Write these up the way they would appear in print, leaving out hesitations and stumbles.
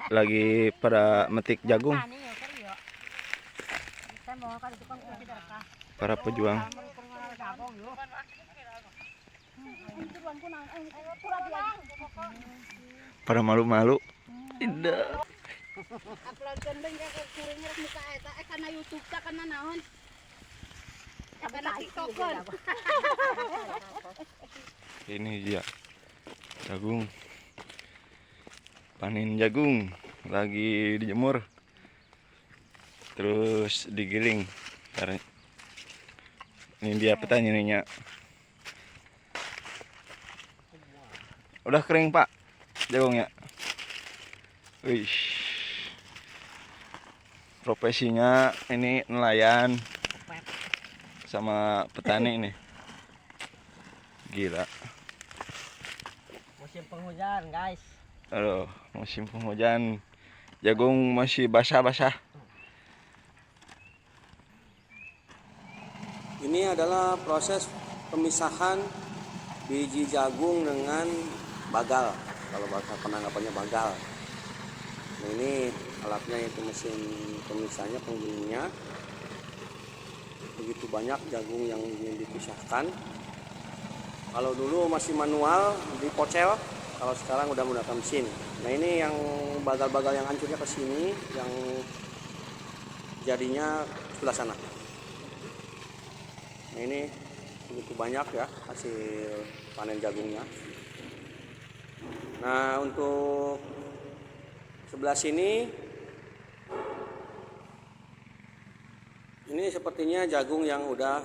lagi pada metik jagung. Para pejuang. Pada malu-malu. Tidak. Ini dia jagung, panen jagung lagi dijemur terus digiling. Ini dia petaninya. Udah kering Pak jagungnya. Wih, profesinya ini nelayan sama petani ini. Gila. Musim penghujan, guys. Aduh, musim penghujan. Jagung masih basah-basah. Ini adalah proses pemisahan biji jagung dengan bagal. Kalau bahasa penanggapannya bagal. Nah, ini alatnya, itu mesin pemisahnya, penggilingnya. Begitu banyak jagung yang ingin dipisahkan. Kalau dulu masih manual dipocel, kalau sekarang udah menggunakan mesin. Nah, ini yang bagal-bagal yang hancurnya ke sini, yang jadinya sebelah sana. Nah, ini begitu banyak ya hasil panen jagungnya. Nah, untuk sebelah sini ini sepertinya jagung yang udah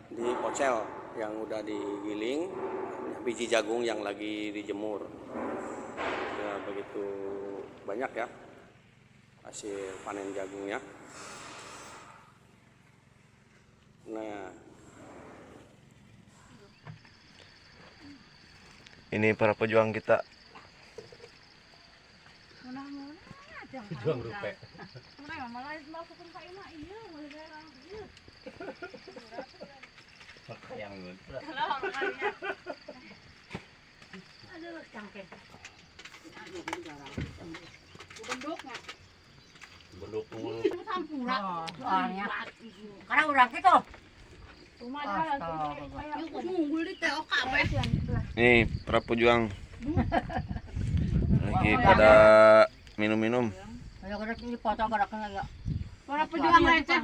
dipocel, yang udah digiling, biji jagung yang lagi dijemur. Ya, begitu banyak ya hasil panen jagungnya. Nah, Ini para pejuang kita. Pejuang rupe. Yang benduk mulu. Karena udah gitu. Nih para pejuang lagi pada minum-minum. Para pejuang lecet.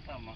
Sama.